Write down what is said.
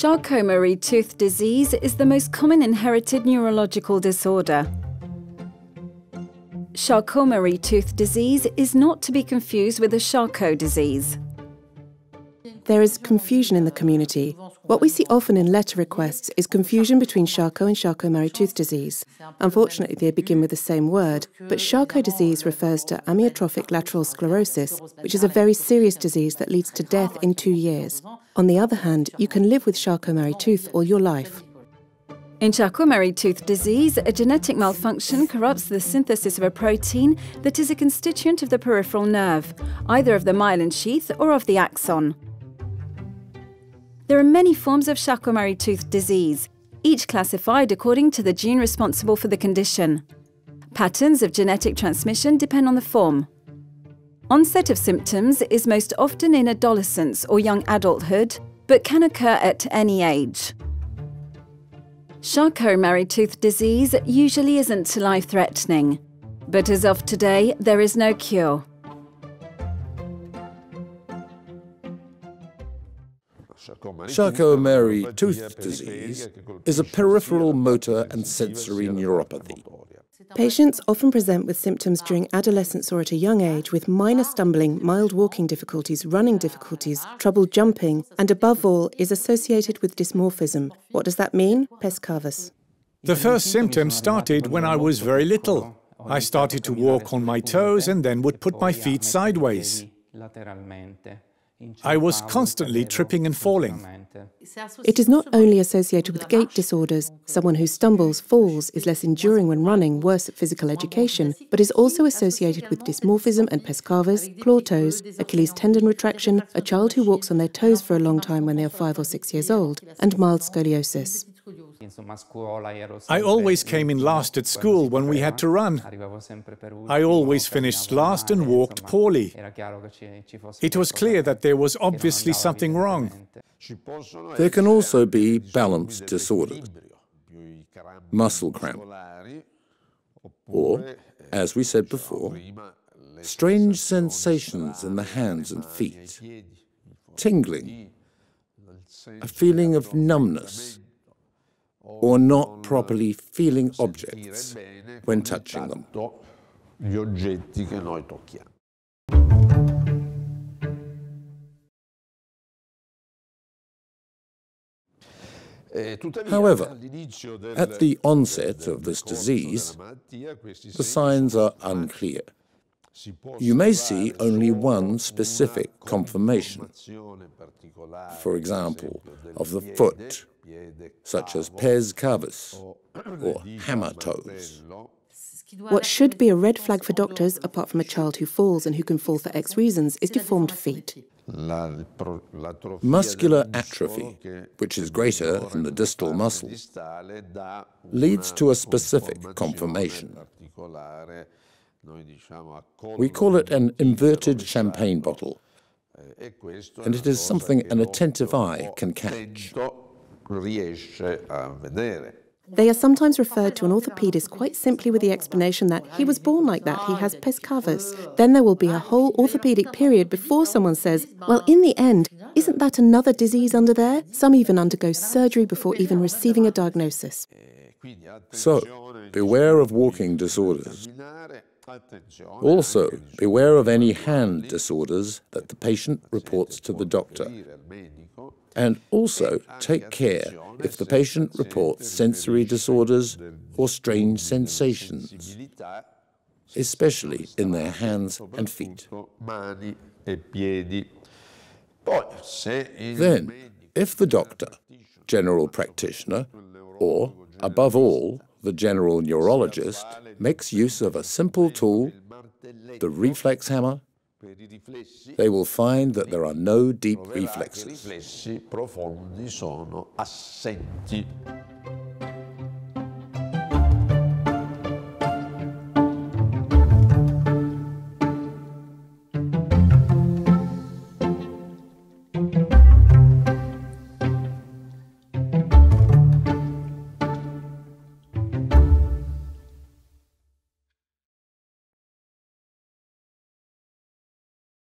Charcot-Marie-Tooth disease is the most common inherited neurological disorder. Charcot-Marie-Tooth disease is not to be confused with the Charcot disease. There is confusion in the community. What we see often in letter requests is confusion between Charcot and Charcot-Marie-Tooth disease. Unfortunately, they begin with the same word, but Charcot disease refers to amyotrophic lateral sclerosis, which is a very serious disease that leads to death in 2 years. On the other hand, you can live with Charcot-Marie-Tooth all your life. In Charcot-Marie-Tooth disease, a genetic malfunction corrupts the synthesis of a protein that is a constituent of the peripheral nerve, either of the myelin sheath or of the axon. There are many forms of Charcot-Marie-Tooth disease, each classified according to the gene responsible for the condition. Patterns of genetic transmission depend on the form. Onset of symptoms is most often in adolescence or young adulthood, but can occur at any age. Charcot-Marie-Tooth disease usually isn't life-threatening, but as of today, there is no cure. Charcot-Marie-Tooth disease is a peripheral motor and sensory neuropathy. Patients often present with symptoms during adolescence or at a young age with minor stumbling, mild walking difficulties, running difficulties, trouble jumping, and above all is associated with dysmorphism. What does that mean? Pes cavus. The first symptoms started when I was very little. I started to walk on my toes and then would put my feet sideways. I was constantly tripping and falling. It is not only associated with gait disorders. Someone who stumbles, falls, is less enduring when running, worse at physical education, but is also associated with dysmorphism and pes cavus, claw toes, Achilles tendon retraction, a child who walks on their toes for a long time when they are 5 or 6 years old, and mild scoliosis. I always came in last at school when we had to run. I always finished last and walked poorly. It was clear that there was obviously something wrong. There can also be balance disorders, muscle cramp, or, as we said before, strange sensations in the hands and feet, tingling, a feeling of numbness, or not properly feeling objects when touching them. However, at the onset of this disease, the signs are unclear. You may see only one specific conformation, for example, of the foot, such as pes cavus or hammer toes. What should be a red flag for doctors, apart from a child who falls and who can fall for X reasons, is deformed feet. Muscular atrophy, which is greater in the distal muscle, leads to a specific conformation. We call it an inverted champagne bottle, and it is something an attentive eye can catch. They are sometimes referred to an orthopaedist quite simply with the explanation that he was born like that, he has pes cavus. Then there will be a whole orthopedic period before someone says, well, in the end, isn't that another disease under there? Some even undergo surgery before even receiving a diagnosis. So, beware of walking disorders. Also, beware of any hand disorders that the patient reports to the doctor. And also, take care if the patient reports sensory disorders or strange sensations, especially in their hands and feet. Then, if the doctor, general practitioner, or, above all, the general neurologist, makes use of a simple tool, the reflex hammer, they will find that there are no deep reflexes.